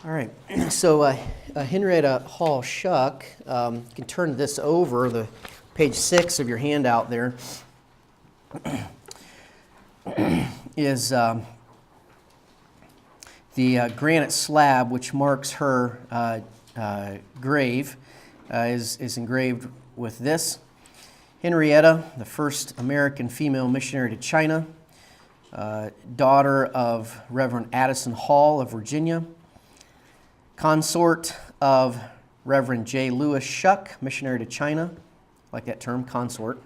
All right, so Henrietta Hall Shuck, you can turn this over, the page 6 of your handout there, is the granite slab which marks her grave is engraved with this. Henrietta, the first American female missionary to China, daughter of Reverend Addison Hall of Virginia, consort of Reverend J. Lewis Shuck, missionary to China, like that term, consort.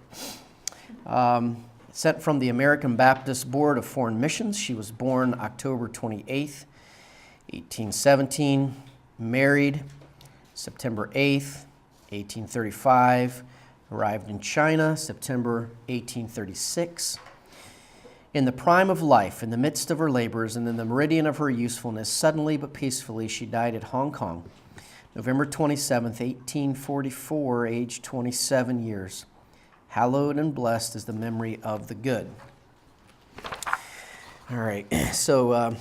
Sent from the American Baptist Board of Foreign Missions. She was born October 28th, 1817, married September 8th, 1835, arrived in China September 1836. In the prime of life, in the midst of her labors, and in the meridian of her usefulness, suddenly but peacefully she died at Hong Kong, November 27th, 1844, aged 27 years. Hallowed and blessed is the memory of the good. All right, so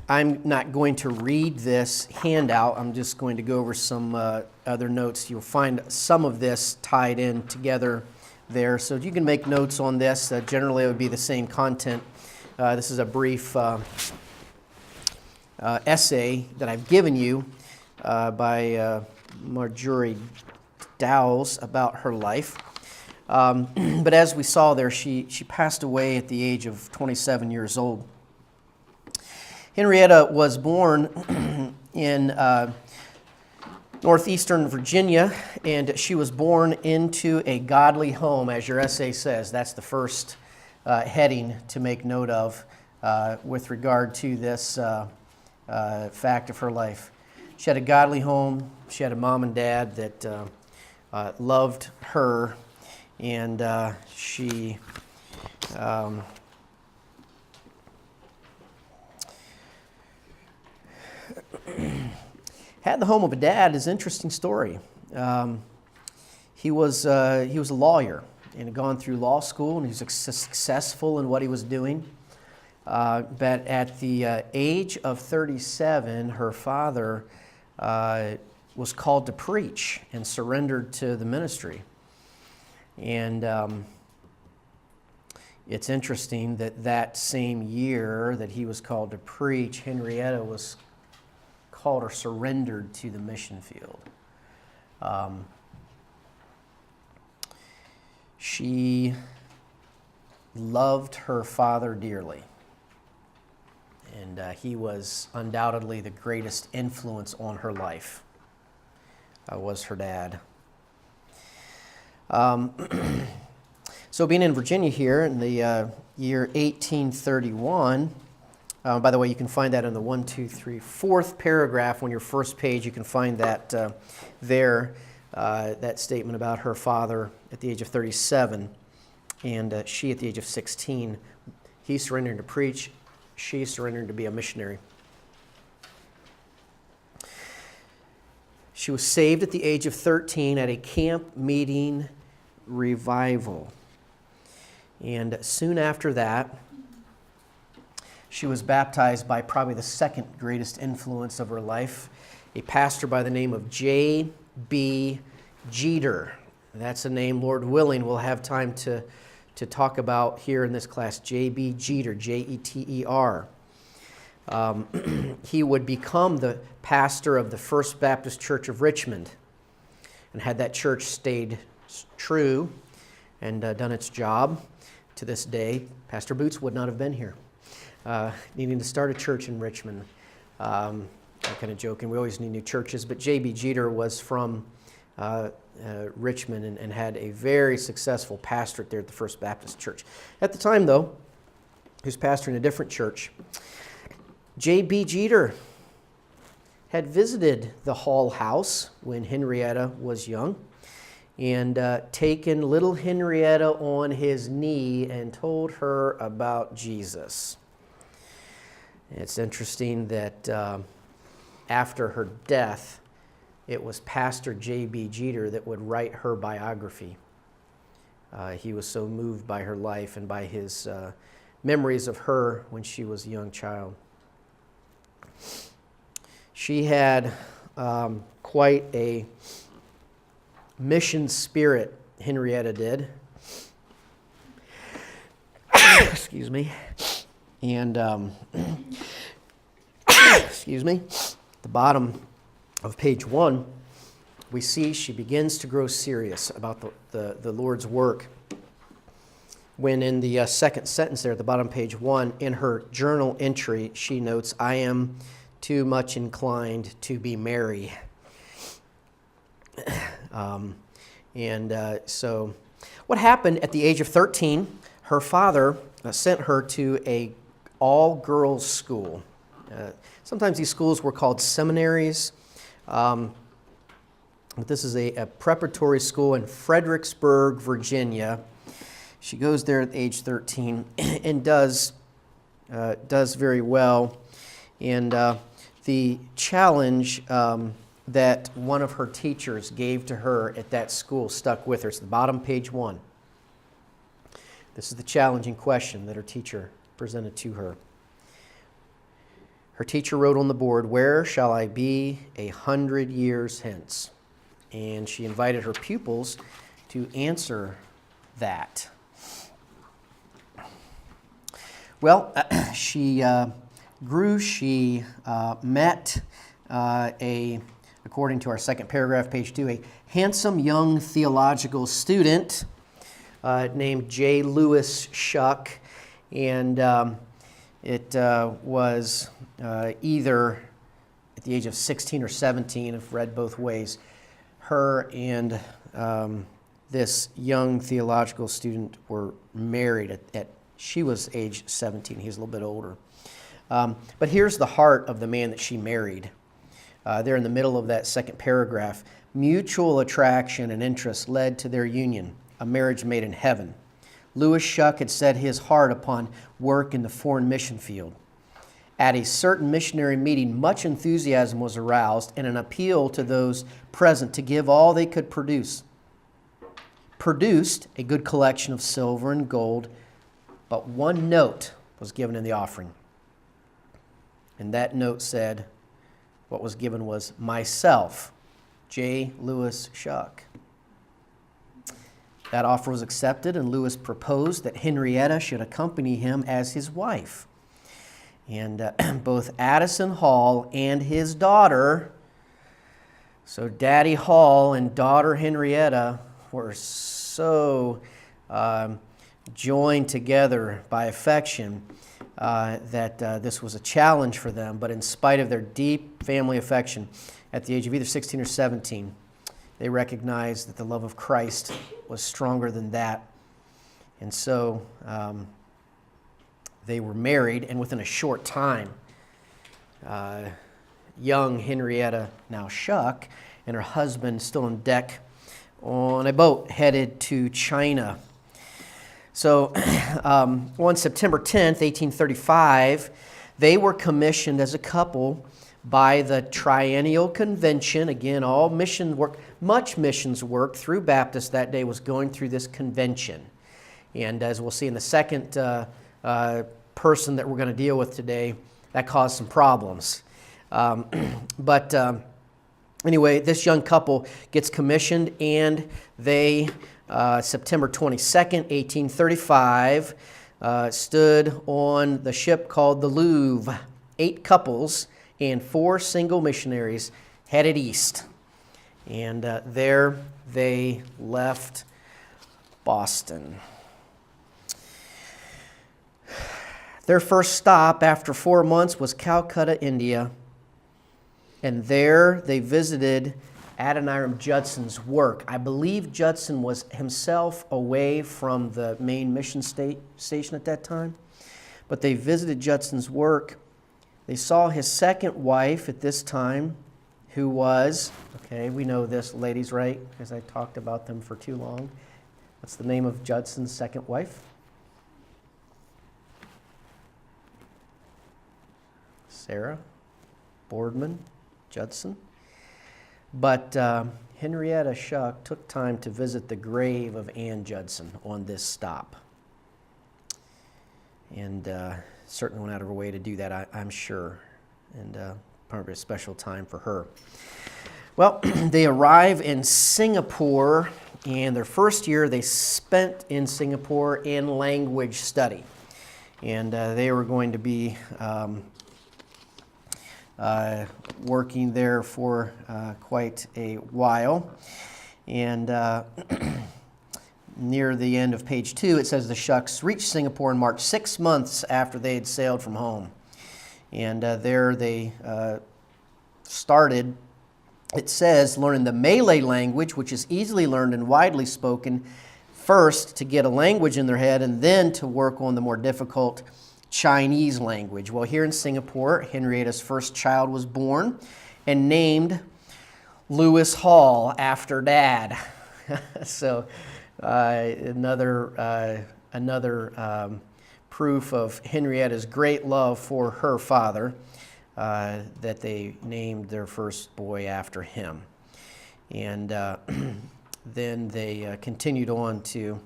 I'm not going to read this handout. I'm just going to go over some other notes. You'll find some of this tied in together there. So you can make notes on this. Generally, it would be the same content. This is a brief essay that I've given you by Marjorie Dowles about her life. But as we saw there, she passed away at the age of 27 years old. Henrietta was born in northeastern Virginia, and she was born into a godly home, as your essay says. That's the first heading to make note of with regard to this fact of her life. She had a godly home. She had a mom and dad that loved her, and she had the home of a dad is an interesting story. He was a lawyer and had gone through law school, and he was successful in what he was doing. But at the age of 37, her father was called to preach and surrendered to the ministry. And it's interesting that same year that he was called to preach, Henrietta was called or surrendered to the mission field. She loved her father dearly, and he was undoubtedly the greatest influence on her life, was her dad. So being in Virginia here in the year 1831, by the way, you can find that in the fourth paragraph on your first page. You can find that there, that statement about her father at the age of 37 and she at the age of 16. He surrendered to preach. She surrendered to be a missionary. She was saved at the age of 13 at a camp meeting revival. And soon after that, she was baptized by probably the second greatest influence of her life, a pastor by the name of J.B. Jeter. That's a name, Lord willing, we'll have time to talk about here in this class. J.B. Jeter, Jeter. He would become the pastor of the First Baptist Church of Richmond. And had that church stayed true and done its job to this day, Pastor Boots would not have been here. Needing to start a church in Richmond. I'm kind of joking, we always need new churches, but J.B. Jeter was from Richmond and had a very successful pastorate there at the First Baptist Church. At the time, though, he was pastoring a different church. J.B. Jeter had visited the Hall house when Henrietta was young and taken little Henrietta on his knee and told her about Jesus. It's interesting that after her death, it was Pastor J.B. Jeter that would write her biography. He was so moved by her life and by his memories of her when she was a young child. She had quite a mission spirit, Henrietta did. Excuse me. And, excuse me, the bottom of page 1, we see she begins to grow serious about the Lord's work. When in the second sentence there at the bottom of page 1, in her journal entry, she notes, "I am too much inclined to be merry." So what happened at the age of 13, her father sent her to a all-girls school. Sometimes these schools were called seminaries. But this is a preparatory school in Fredericksburg, Virginia. She goes there at age 13 and does very well. And the challenge that one of her teachers gave to her at that school stuck with her. It's the bottom page 1. This is the challenging question that her teacher presented to her. Her teacher wrote on the board, "Where shall I be 100 years hence?" And she invited her pupils to answer that. Well, she grew. She met according to our second paragraph, page 2, a handsome young theological student named J. Lewis Shuck. And it was either at the age of 16 or 17, I've read both ways, her and this young theological student were married she was age 17. He was a little bit older. But here's the heart of the man that she married. There in the middle of that second paragraph, mutual attraction and interest led to their union, a marriage made in heaven. Lewis Shuck had set his heart upon work in the foreign mission field. At a certain missionary meeting, much enthusiasm was aroused and an appeal to those present to give all they could produce. Produced a good collection of silver and gold, but one note was given in the offering. And that note said, what was given was myself, J. Lewis Shuck. That offer was accepted, and Lewis proposed that Henrietta should accompany him as his wife. And both Addison Hall and his daughter, so Daddy Hall and daughter Henrietta, were so joined together by affection that this was a challenge for them. But in spite of their deep family affection, at the age of either 16 or 17, they recognized that the love of Christ was stronger than that. And so they were married, and within a short time, young Henrietta, now Shuck, and her husband still on deck on a boat headed to China. So on September 10th, 1835, they were commissioned as a couple by the Triennial Convention. Again, all mission work, much missions work through Baptists that day was going through this convention. And as we'll see in the second person that we're going to deal with today, that caused some problems. Anyway, this young couple gets commissioned, and they, September 22nd, 1835, stood on the ship called the Louvre. 8 couples and 4 single missionaries headed east. And there they left Boston. Their first stop after 4 months was Calcutta, India. And there they visited Adoniram Judson's work. I believe Judson was himself away from the main mission station at that time. But they visited Judson's work. They saw his second wife at this time, who was, okay, we know this, ladies, right? Because I talked about them for too long. What's the name of Judson's second wife? Sarah Boardman Judson. But Henrietta Shuck took time to visit the grave of Ann Judson on this stop. And certainly went out of her way to do that, I'm sure. And probably a special time for her. Well, they arrive in Singapore, and their first year they spent in Singapore in language study. And they were going to be working there for quite a while. And near the end of page 2, it says the Shucks reached Singapore in March, 6 months after they had sailed from home. And there they started, it says, learning the Malay language, which is easily learned and widely spoken, first to get a language in their head and then to work on the more difficult Chinese language. Well, here in Singapore, Henrietta's first child was born and named Lewis Hall after Dad. So another proof of Henrietta's great love for her father, that they named their first boy after him. And then they continued on to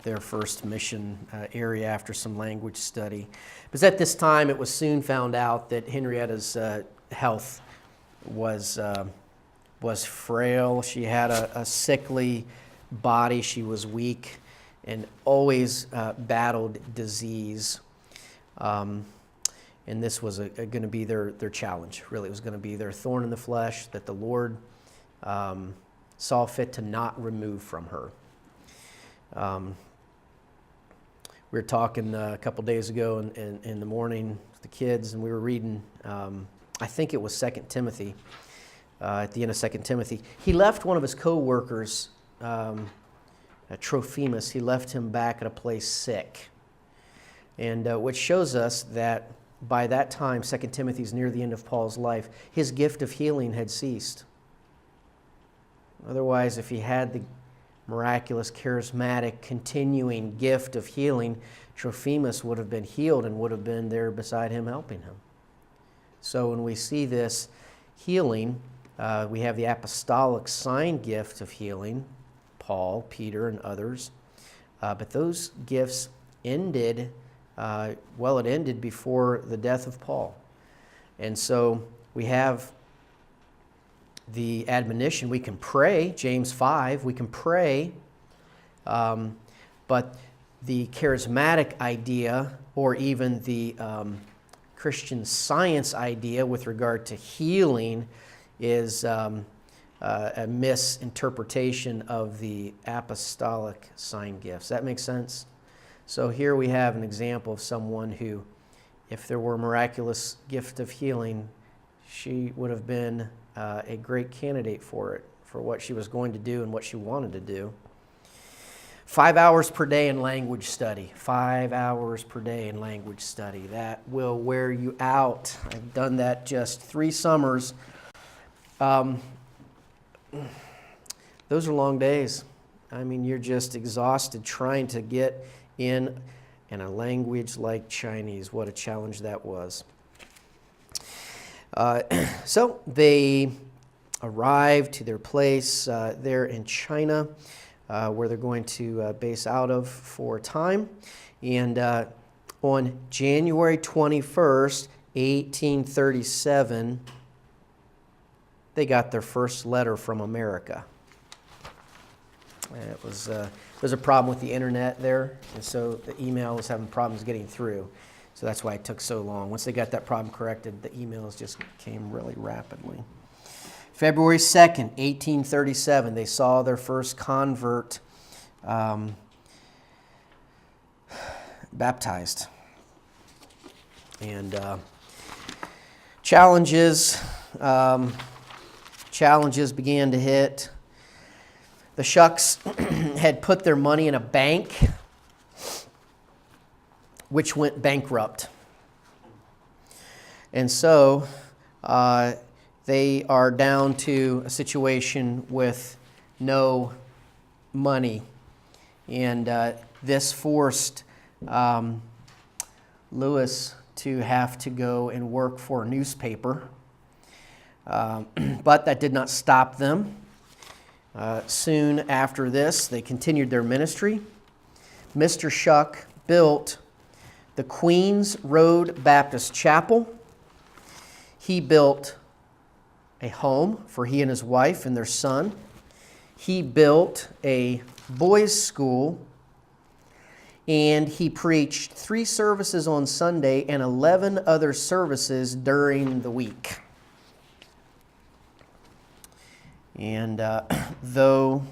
their first mission area after some language study. But at this time, it was soon found out that Henrietta's health was frail. She had a sickly body. She was weak and always battled disease. And this was going to be their challenge, really. It was going to be their thorn in the flesh that the Lord saw fit to not remove from her. We were talking a couple days ago in the morning with the kids, and we were reading, I think it was 2 Timothy, at the end of 2 Timothy. He left one of his co-workers, Trophimus, he left him back at a place sick. And which shows us that by that time, 2 Timothy's near the end of Paul's life, his gift of healing had ceased. Otherwise, if he had the miraculous, charismatic, continuing gift of healing, Trophimus would have been healed and would have been there beside him helping him. So when we see this healing, we have the apostolic sign gift of healing, Paul, Peter, and others. But those gifts ended, it ended before the death of Paul. And so we have the admonition, we can pray, James 5, we can pray, but the charismatic idea or even the Christian Science idea with regard to healing is a misinterpretation of the apostolic sign gifts. That makes sense? So here we have an example of someone who, if there were a miraculous gift of healing, she would have been a great candidate for it, for what she was going to do and what she wanted to do. 5 hours per day in language study. 5 hours per day in language study. That will wear you out. I've done that just 3 summers. Those are long days. I mean, you're just exhausted trying to get in a language like Chinese. What a challenge that was. So they arrived to their place there in China, where they're going to base out of for a time. And on January 21st, 1837, they got their first letter from America. And it was there's a problem with the internet there, and so the email was having problems getting through. So that's why it took so long. Once they got that problem corrected, the emails just came really rapidly. February 2nd, 1837, they saw their first convert baptized. And challenges began to hit. The Shucks had put their money in a bank, which went bankrupt. And so they are down to a situation with no money. And this forced Lewis to have to go and work for a newspaper. But that did not stop them. Soon after this, they continued their ministry. Mr. Shuck built the Queens Road Baptist Chapel He built a home for he and his wife and their son. He built a boys' school, and he preached 3 services on Sunday and 11 other services during the week. And though,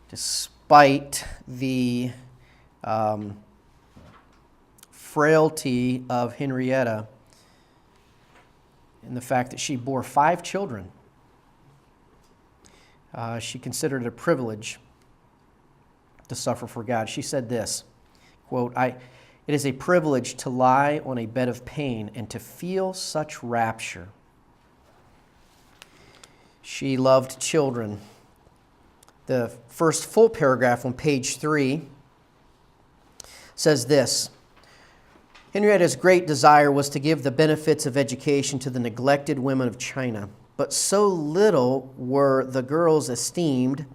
despite the frailty of Henrietta and the fact that she bore 5 children, she considered it a privilege to suffer for God. She said this, quote, "It is a privilege to lie on a bed of pain and to feel such rapture." She loved children. The first full paragraph on page 3 says this, "Henrietta's great desire was to give the benefits of education to the neglected women of China, but so little were the girls esteemed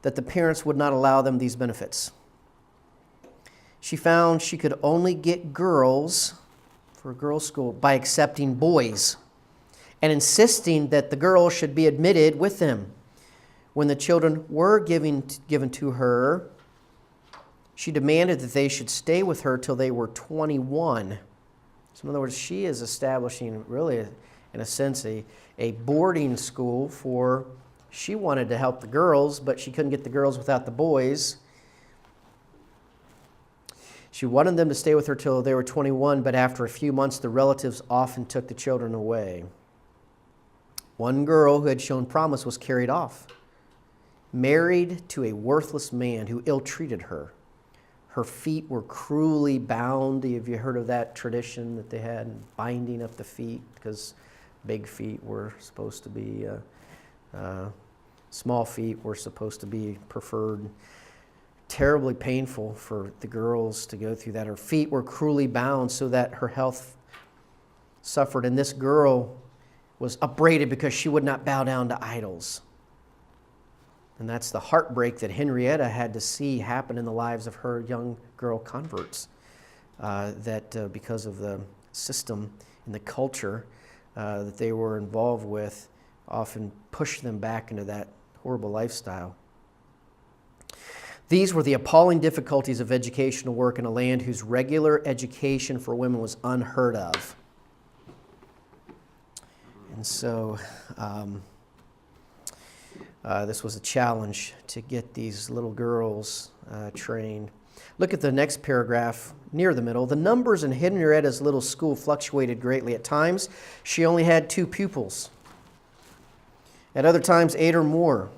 that the parents would not allow them these benefits. She found she could only get girls for a girls' school by accepting boys and insisting that the girls should be admitted with them. When the children were given to her, she demanded that they should stay with her till they were 21. So in other words, she is establishing really, in a sense, a boarding school for, she wanted to help the girls, but she couldn't get the girls without the boys. She wanted them to stay with her till they were 21, but after a few months, the relatives often took the children away. One girl who had shown promise was carried off, married to a worthless man who ill-treated her. Her feet were cruelly bound." Have you heard of that tradition that they had, binding up the feet? Because big feet were supposed to be, small feet were supposed to be preferred. Terribly painful for the girls to go through that. Her feet were cruelly bound so that her health suffered. And this girl was upbraided because she would not bow down to idols. And that's the heartbreak that Henrietta had to see happen in the lives of her young girl converts, that because of the system and the culture that they were involved with, often pushed them back into that horrible lifestyle. These were the appalling difficulties of educational work in a land whose regular education for women was unheard of. And so this was a challenge to get these little girls trained. Look at the next paragraph near the middle. The numbers in Henrietta's little school fluctuated greatly. At times, she only had 2 pupils. At other times, 8 or more.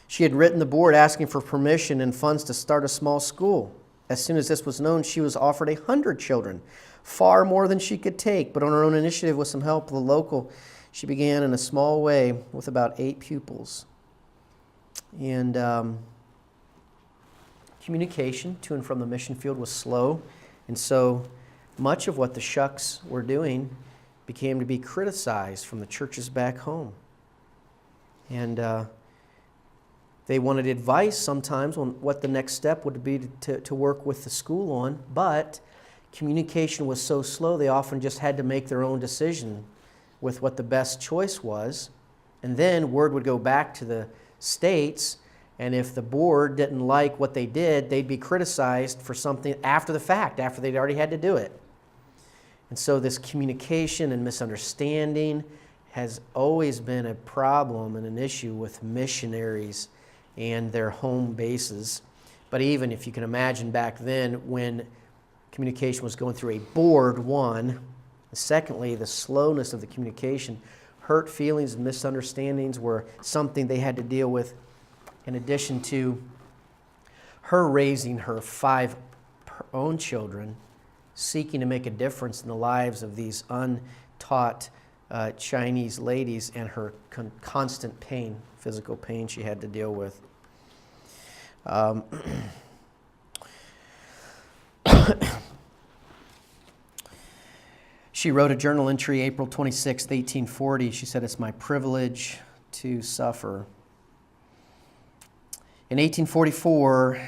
She had written the board asking for permission and funds to start a small school. As soon as this was known, she was offered 100 children, far more than she could take. But on her own initiative, with some help of the local, she began in a small way with about 8 pupils. And communication to and from the mission field was slow. And so much of what the Shucks were doing became to be criticized from the churches back home. And they wanted advice sometimes on what the next step would be to work with the school on, but communication was so slow they often just had to make their own decision with what the best choice was. And then word would go back to the states, and if the board didn't like what they did, they'd be criticized for something after the fact, after they'd already had to do it. And so this communication and misunderstanding has always been a problem and an issue with missionaries and their home bases. But even if you can imagine back then when communication was going through a board, one, secondly, the slowness of the communication, hurt feelings and misunderstandings were something they had to deal with, in addition to her raising her 5 own children, seeking to make a difference in the lives of these untaught Chinese ladies, and her constant pain, physical pain she had to deal with. She wrote a journal entry April 26, 1840. She said, "It's my privilege to suffer." In 1844,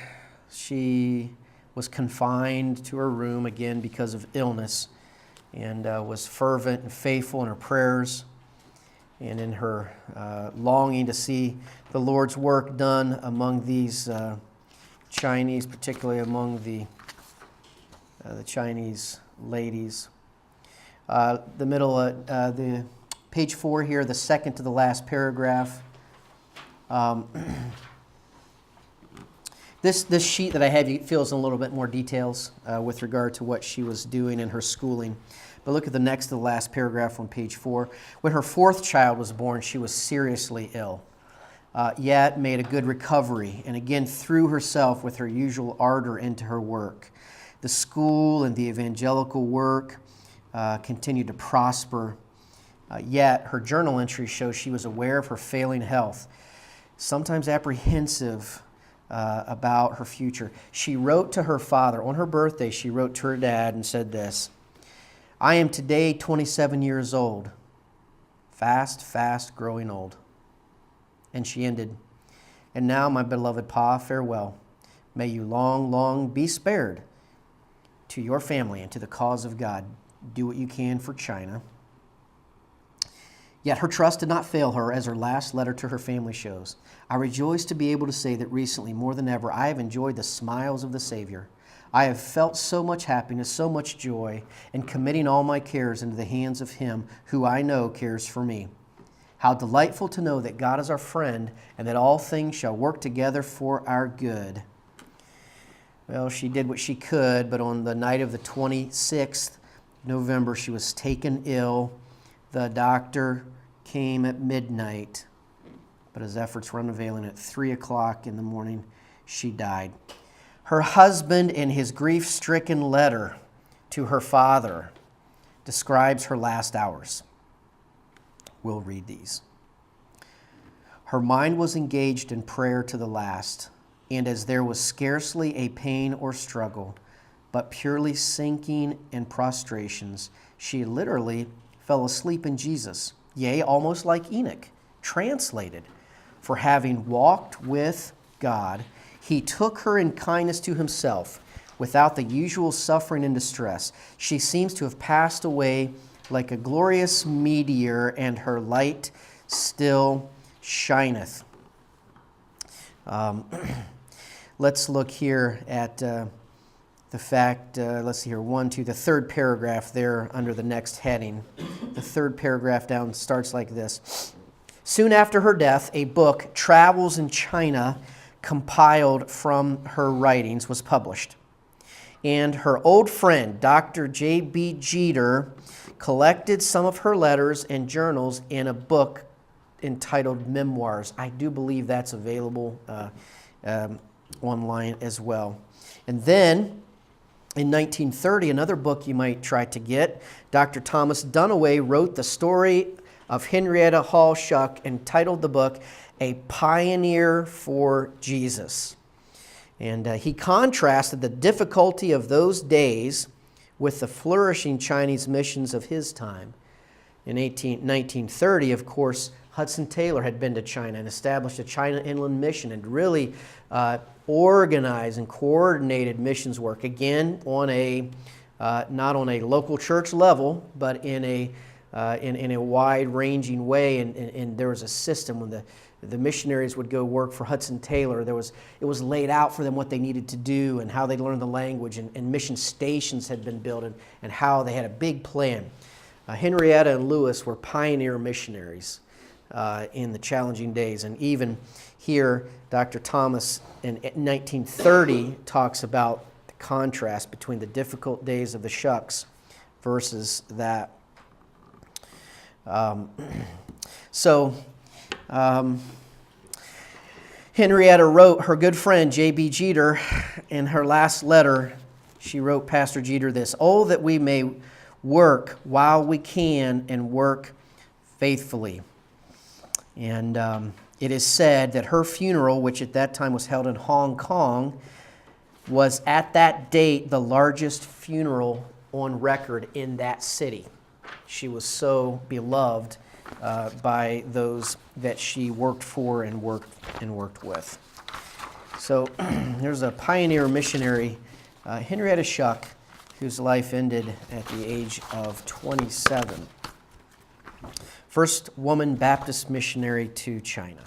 she was confined to her room again because of illness, and was fervent and faithful in her prayers and in her longing to see the Lord's work done among these Chinese, particularly among the Chinese ladies. The page 4 here, the second to the last paragraph. This sheet that I have fills in a little bit more details with regard to what she was doing in her schooling. But look at the next to the last paragraph on page 4. When her fourth child was born, she was seriously ill, yet made a good recovery, and again threw herself with her usual ardor into her work. The school and the evangelical work continued to prosper, yet her journal entries show she was aware of her failing health, sometimes apprehensive about her future. She wrote to her father. On her birthday, she wrote to her dad and said this: "I am today 27 years old, fast growing old." And she ended, "And now, my beloved Pa, farewell. May you long be spared to your family and to the cause of God. Do what you can for China." Yet her trust did not fail her, as her last letter to her family shows. "I rejoice to be able to say that recently, more than ever, I have enjoyed the smiles of the Savior. I have felt so much happiness, so much joy in committing all my cares into the hands of Him who I know cares for me. How delightful to know that God is our friend and that all things shall work together for our good." Well, she did what she could, but on the night of the 26th November, she was taken ill. The doctor came at midnight, but his efforts were unavailing. At 3 o'clock in the morning, she died. Her husband, in his grief-stricken letter to her father, describes her last hours. We'll read these. "Her mind was engaged in prayer to the last, and as there was scarcely a pain or struggle, but purely sinking and prostrations, she literally fell asleep in Jesus, yea, almost like Enoch, translated. For having walked with God, He took her in kindness to Himself, without the usual suffering and distress. She seems to have passed away like a glorious meteor, and her light still shineth." Let's look here at the fact, let's see here, the third paragraph there under the next heading. The third paragraph down starts like this. "Soon after her death, a book, Travels in China, compiled from her writings, was published. And her old friend, Dr. J.B. Jeter, collected some of her letters and journals in a book entitled Memoirs." I do believe that's available online as well. And then, in 1930, another book you might try to get, Dr. Thomas Dunaway wrote the story of Henrietta Hall Shuck and titled the book A Pioneer for Jesus. And he contrasted the difficulty of those days with the flourishing Chinese missions of his time. In 1930, of course, Hudson Taylor had been to China and established a China Inland Mission and really organized and coordinated missions work, again, on a not on a local church level, but in a wide-ranging way. And there was a system when the missionaries would go work for Hudson Taylor. It was laid out for them what they needed to do and how they'd learn the language, and mission stations had been built, and how they had a big plan. Henrietta and Lewis were pioneer missionaries in the challenging days. And even here, Dr. Thomas in 1930 talks about the contrast between the difficult days of the Shucks versus that. Henrietta wrote her good friend J.B. Jeter in her last letter. She wrote Pastor Jeter this: "Oh, that we may work while we can and work faithfully." And it is said that her funeral, which at that time was held in Hong Kong, was at that date the largest funeral on record in that city. She was so beloved by those that she worked for and worked with. So there's a pioneer missionary Henrietta Shuck, whose life ended at the age of 27. First woman Baptist missionary to China.